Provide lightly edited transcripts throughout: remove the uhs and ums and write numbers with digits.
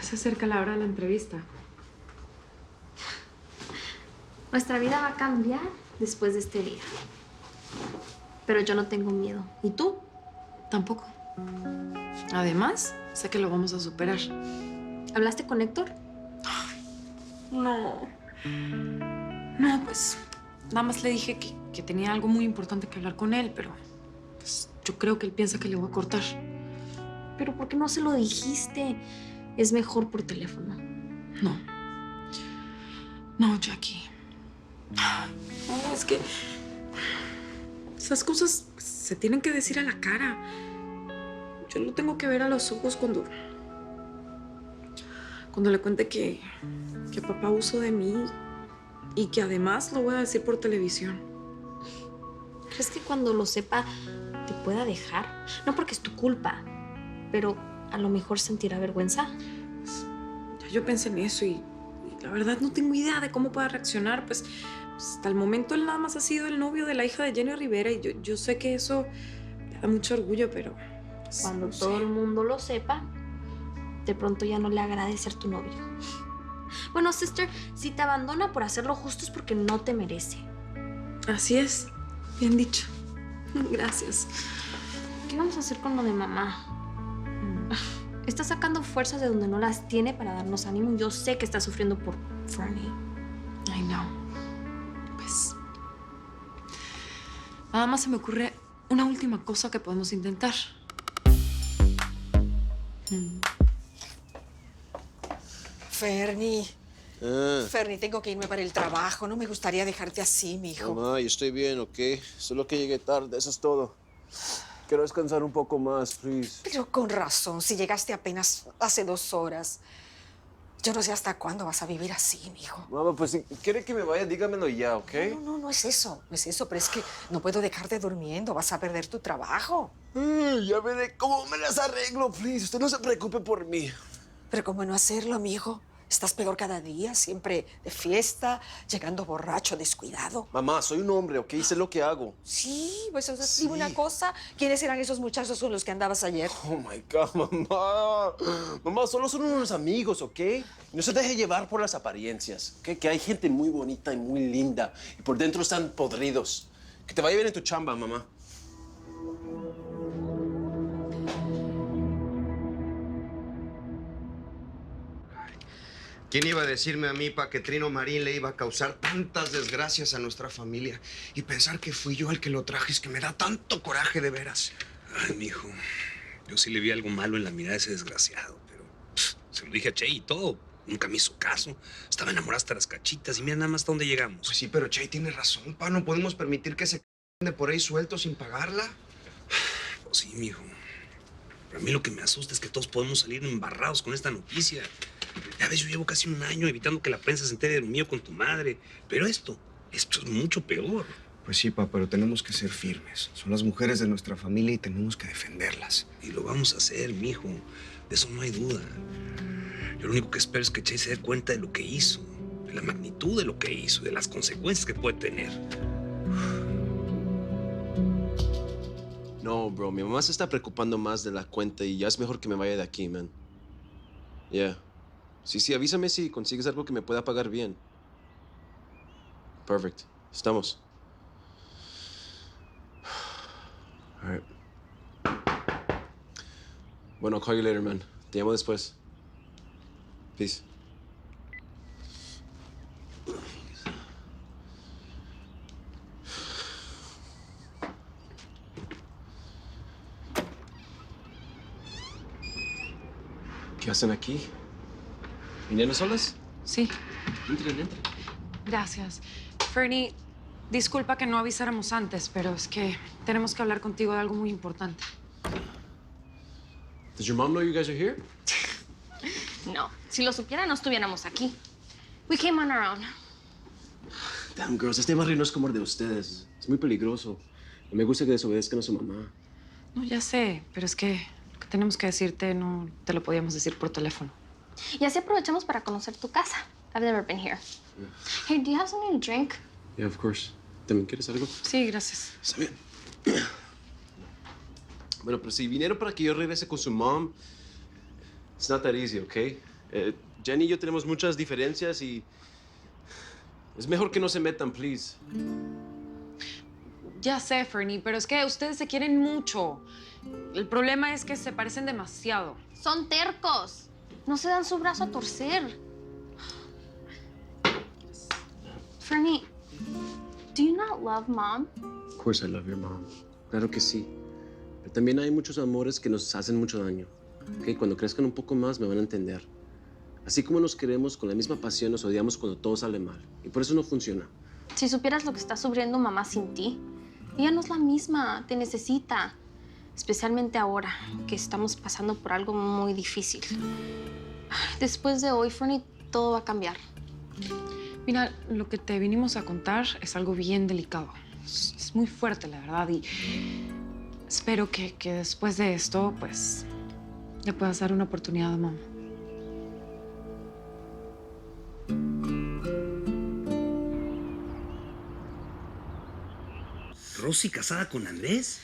Se acerca la hora de la entrevista. Nuestra vida va a cambiar después de este día. Pero yo no tengo miedo. ¿Y tú? Tampoco. Además, sé que lo vamos a superar. ¿Hablaste con Héctor? No. No, pues nada más le dije que tenía algo muy importante que hablar con él, pero pues, yo creo que él piensa que le voy a cortar. ¿Pero por qué no se lo dijiste? Es mejor por teléfono. No. No, Jackie. No, es que esas cosas se tienen que decir a la cara. Yo lo tengo que ver a los ojos cuando le cuente que papá abusó de mí y que además lo voy a decir por televisión. ¿Crees que cuando lo sepa te pueda dejar? No porque es tu culpa, pero a lo mejor sentirá vergüenza. Pues, ya yo pensé en eso y la verdad no tengo idea de cómo pueda reaccionar. Pues hasta el momento él nada más ha sido el novio de la hija de Jenny Rivera y yo sé que eso le da mucho orgullo, pero pues, Cuando no todo sé. el mundo lo sepa, de pronto ya no le agrade ser tu novio. Bueno, sister, si te abandona por hacer lo justo es porque no te merece. Así es. Bien dicho. Gracias. ¿Qué vamos a hacer con lo de mamá? Está sacando fuerzas de donde no las tiene para darnos ánimo. Yo sé que está sufriendo por Fernie. I know. Pues nada más se me ocurre una última cosa que podemos intentar. Fernie. Fernie, tengo que irme para el trabajo. No me gustaría dejarte así, mijo. Mamá, yo estoy bien, ¿ok? Solo que llegué tarde, eso es todo. Quiero descansar un poco más, please. Pero con razón, si llegaste apenas hace 2 horas. Yo no sé hasta cuándo vas a vivir así, mijo. Mamá, pues si quiere que me vaya, dígamelo ya, ¿ok? No es eso. No es eso, pero es que no puedo dejarte durmiendo. Vas a perder tu trabajo. Ya veré cómo me las arreglo, please. Usted no se preocupe por mí. Pero ¿cómo no hacerlo, mijo? Estás peor cada día, siempre de fiesta, llegando borracho, descuidado. Mamá, soy un hombre, ¿ok? Sé lo que hago. Sí, pues o sea, Sí. dime una cosa. ¿Quiénes eran esos muchachos con los que andabas ayer? Oh, my God, mamá. Mamá, solo son unos amigos, ¿ok? No se deje llevar por las apariencias, ¿ok? Que hay gente muy bonita y muy linda y por dentro están podridos. Que te vaya bien en tu chamba, mamá. ¿Quién iba a decirme a mí, pa, que Trino Marín le iba a causar tantas desgracias a nuestra familia? Y pensar que fui yo el que lo traje, es que me da tanto coraje de veras. Ay, mijo, yo sí le vi algo malo en la mirada de ese desgraciado, pero se lo dije a Che y todo. Nunca me hizo caso. Estaba enamorada hasta las cachitas y mira nada más hasta dónde llegamos. Pues sí, pero Che tiene razón, pa. No podemos permitir que se ande por ahí suelto sin pagarla. Pues sí, mijo. Pero a mí lo que me asusta es que todos podemos salir embarrados con esta noticia. Ya ves, yo llevo casi un año evitando que la prensa se entere de lo mío con tu madre. Pero esto es mucho peor. Pues sí, pa, pero tenemos que ser firmes. Son las mujeres de nuestra familia y tenemos que defenderlas. Y lo vamos a hacer, mijo. De eso no hay duda. Yo lo único que espero es que Che se dé cuenta de lo que hizo, de la magnitud de lo que hizo, de las consecuencias que puede tener. No, bro, mi mamá se está preocupando más de la cuenta y ya es mejor que me vaya de aquí, man. Yeah. Sí, avísame si consigues algo que me pueda pagar bien. Perfect. Estamos. All right. Bueno, I'll call you later, man. Te llamo después. Peace. ¿Qué hacen aquí? ¿Vinieron solas? Sí. Entren. Gracias. Fernie, disculpa que no avisáramos antes, pero es que tenemos que hablar contigo de algo muy importante. Does your mom know you guys are here? No, si lo supiera no estuviéramos aquí. We came on our own. Damn, girls, este barrio no es como el de ustedes. Es muy peligroso. No me gusta que desobedezcan a su mamá. No, ya sé, pero es que lo que tenemos que decirte no te lo podíamos decir por teléfono. Y así aprovechamos para conocer tu casa. I've never been here. Hey, do you have something to drink? Yeah, of course. ¿También quieres algo? Sí, gracias. Está bien. Bueno, pero si vinieron para que yo regrese con su mom, it's not that easy, ¿ok? Jenny y yo tenemos muchas diferencias y es mejor que no se metan, please. Ya sé, Fernie, pero es que ustedes se quieren mucho. El problema es que se parecen demasiado. Son tercos. No se dan su brazo a torcer. Fernie, do you not love mom? Of course I love your mom. Claro que sí. Pero también hay muchos amores que nos hacen mucho daño. ¿Ok? Cuando crezcan un poco más me van a entender. Así como nos queremos con la misma pasión, nos odiamos cuando todo sale mal. Y por eso no funciona. Si supieras lo que está sufriendo mamá sin ti, ella no es la misma, te necesita. Especialmente ahora que estamos pasando por algo muy difícil. Después de hoy, Fernie, todo va a cambiar. Mira, lo que te vinimos a contar es algo bien delicado. Es muy fuerte, la verdad, y espero que después de esto, pues, le puedas dar una oportunidad a mamá. ¿Rosy casada con Andrés?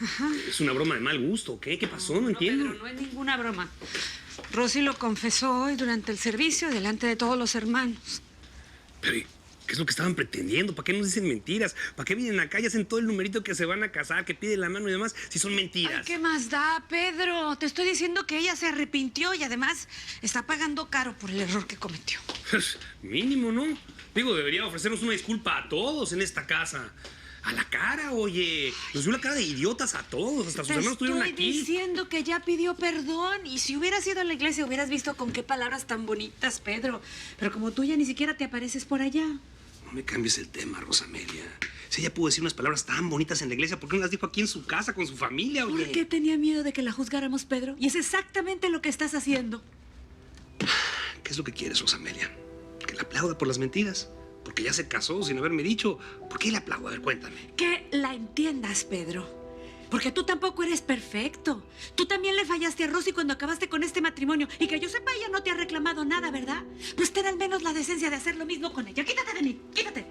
Ajá. ¿Es una broma de mal gusto o qué? ¿Qué pasó? No entiendo. Pedro, no es ninguna broma. Rosy lo confesó hoy durante el servicio delante de todos los hermanos. Pero, ¿qué es lo que estaban pretendiendo? ¿Para qué nos dicen mentiras? ¿Para qué vienen acá y hacen todo el numerito que se van a casar, que piden la mano y demás, si son mentiras? Ay, ¿qué más da, Pedro? Te estoy diciendo que ella se arrepintió y además está pagando caro por el error que cometió. Mínimo, ¿no? Digo, debería ofrecernos una disculpa a todos en esta casa. A la cara, oye. Nos dio la cara de idiotas a todos. Hasta sus hermanos estuvieron aquí. Te estoy diciendo que ya pidió perdón. Y si hubieras ido a la iglesia, hubieras visto con qué palabras tan bonitas, Pedro. Pero como tú ya ni siquiera te apareces por allá. No me cambies el tema, Rosamelia. Si ella pudo decir unas palabras tan bonitas en la iglesia, ¿por qué no las dijo aquí en su casa con su familia, oye? ¿Por qué tenía miedo de que la juzgáramos, Pedro? Y es exactamente lo que estás haciendo. ¿Qué es lo que quieres, Rosamelia? ¿Que la aplauda por las mentiras? Porque ya se casó sin haberme dicho. ¿Por qué la aplaudo? A ver, cuéntame. Que la entiendas, Pedro. Porque tú tampoco eres perfecto. Tú también le fallaste a Rosy cuando acabaste con este matrimonio. Y que yo sepa, ella no te ha reclamado nada, ¿verdad? Pues ten al menos la decencia de hacer lo mismo con ella. Quítate de mí, quítate.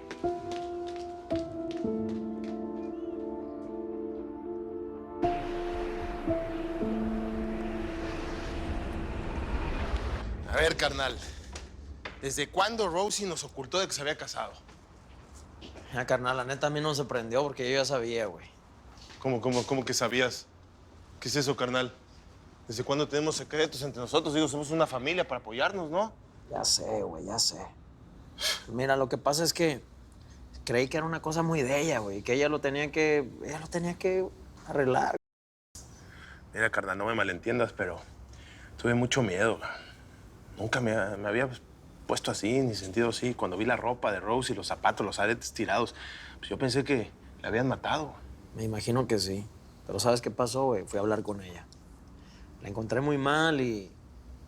A ver, carnal. ¿Desde cuándo Rosie nos ocultó de que se había casado? Ya, carnal, la neta a mí no me sorprendió porque yo ya sabía, güey. ¿Cómo que sabías? ¿Qué es eso, carnal? ¿Desde cuándo tenemos secretos entre nosotros? Digo, somos una familia para apoyarnos, ¿no? Ya sé, güey, ya sé. Mira, lo que pasa es que creí que era una cosa muy de ella, güey, que ella lo tenía que arreglar. Mira, carnal, no me malentiendas, pero tuve mucho miedo. Nunca me había puesto así, ni sentido así. Cuando vi la ropa de Rose y los zapatos, los aretes tirados, pues yo pensé que la habían matado. Me imagino que sí. Pero ¿sabes qué pasó, güey? Fui a hablar con ella. La encontré muy mal y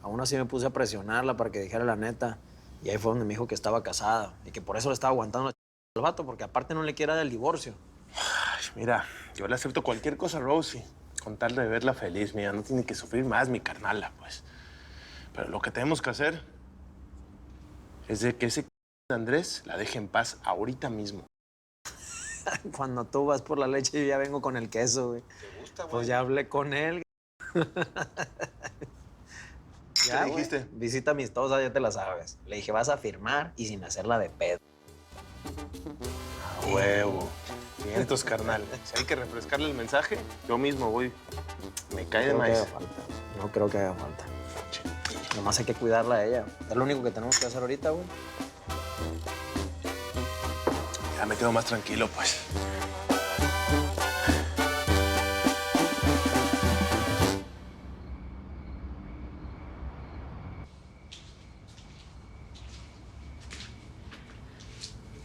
aún así me puse a presionarla para que dijera la neta. Y ahí fue donde me dijo que estaba casada y que por eso le estaba aguantando al vato, porque aparte no le quiere dar el divorcio. Ay, mira, yo le acepto cualquier cosa a Rosie, con tal de verla feliz. Mira, no tiene que sufrir más mi carnala, pues. Pero lo que tenemos que hacer es de que ese Andrés la deje en paz ahorita mismo. Cuando tú vas por la leche, yo ya vengo con el queso, güey. ¿Te gusta, güey? Pues ya hablé con él. ¿Qué dijiste? Visita amistosa, ya te la sabes. Le dije, vas a firmar y sin hacerla de pedo. A huevo. Vientos, carnal. Si hay que refrescarle el mensaje, yo mismo voy. Me cae de maíz. No creo que haga falta. Nomás hay que cuidarla a ella. Es lo único que tenemos que hacer ahorita, güey. Ya me quedo más tranquilo, pues.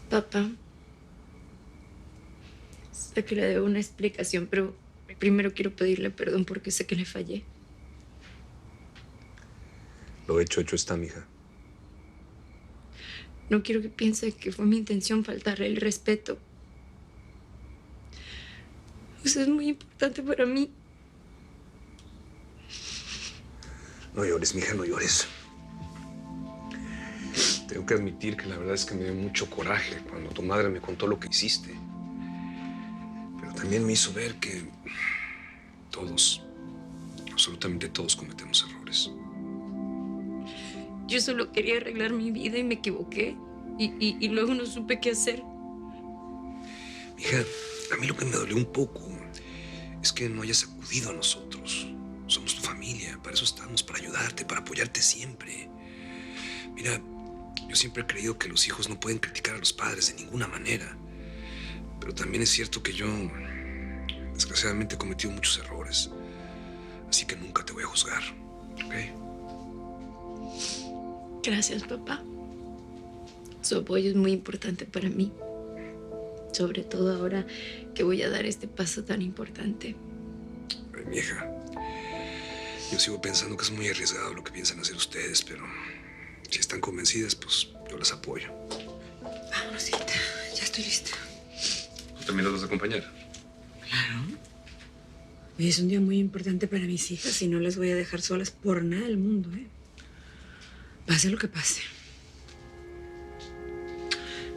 Papá, sé que le debo una explicación, pero primero quiero pedirle perdón porque sé que le fallé. Lo hecho está, mija. No quiero que piense que fue mi intención faltarle el respeto. Eso es muy importante para mí. No llores, mija, no llores. Tengo que admitir que la verdad es que me dio mucho coraje cuando tu madre me contó lo que hiciste. Pero también me hizo ver que todos, absolutamente todos, cometemos errores. Yo solo quería arreglar mi vida y me equivoqué. Y luego no supe qué hacer. Hija, a mí lo que me dolió un poco es que no hayas acudido a nosotros. Somos tu familia, para eso estamos, para ayudarte, para apoyarte siempre. Mira, yo siempre he creído que los hijos no pueden criticar a los padres de ninguna manera. Pero también es cierto que yo, desgraciadamente, he cometido muchos errores. Así que nunca te voy a juzgar, ¿ok? Gracias, papá. Su apoyo es muy importante para mí. Sobre todo ahora que voy a dar este paso tan importante. Ay, mi hija, yo sigo pensando que es muy arriesgado lo que piensan hacer ustedes, pero si están convencidas, pues yo las apoyo. Vámonos, hijita. Ya estoy lista. ¿Tú también las vas a acompañar? Claro. Hoy es un día muy importante para mis hijas y no las voy a dejar solas por nada del mundo, ¿eh? Pase lo que pase.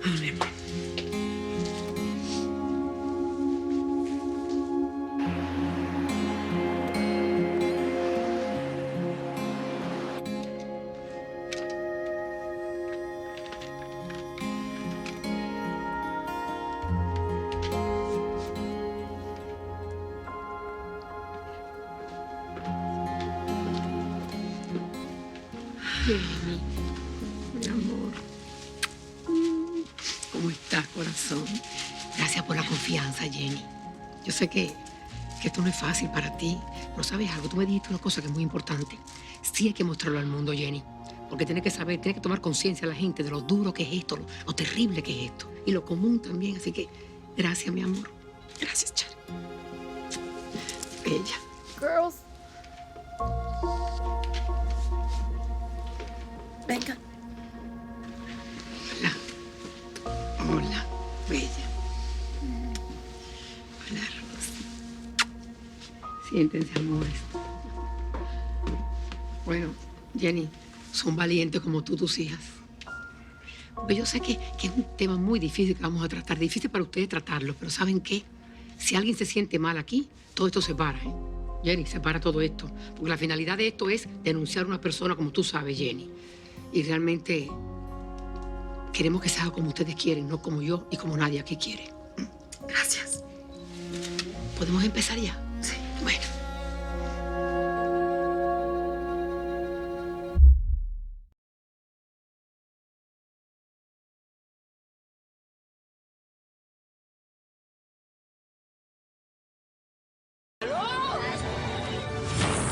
Vamos, mi amor. Jenny, mi amor. ¿Cómo estás, corazón? Gracias por la confianza, Jenny. Yo sé que esto no es fácil para ti, pero ¿sabes algo? Tú me dijiste una cosa que es muy importante. Sí hay que mostrarlo al mundo, Jenny. Porque tiene que saber, tiene que tomar conciencia la gente de lo duro que es esto, lo terrible que es esto. Y lo común también. Así que, gracias, mi amor. Gracias, Char. Bella. Girls. Venga. Hola. Hola, bella. Hola, Rosy. Siéntense, amores. Bueno, Jenny, son valientes como tú, tus hijas. Porque yo sé que es un tema muy difícil que vamos a tratar. Difícil para ustedes tratarlo, pero ¿saben qué? Si alguien se siente mal aquí, todo esto se para, ¿eh? Jenny, se para todo esto. Porque la finalidad de esto es denunciar a una persona como tú sabes, Jenny. Y realmente queremos que se haga como ustedes quieren, no como yo y como nadie aquí quiere. Gracias. ¿Podemos empezar ya? Sí. Bueno.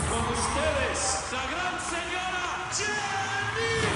Con ustedes, la gran señora Jenny.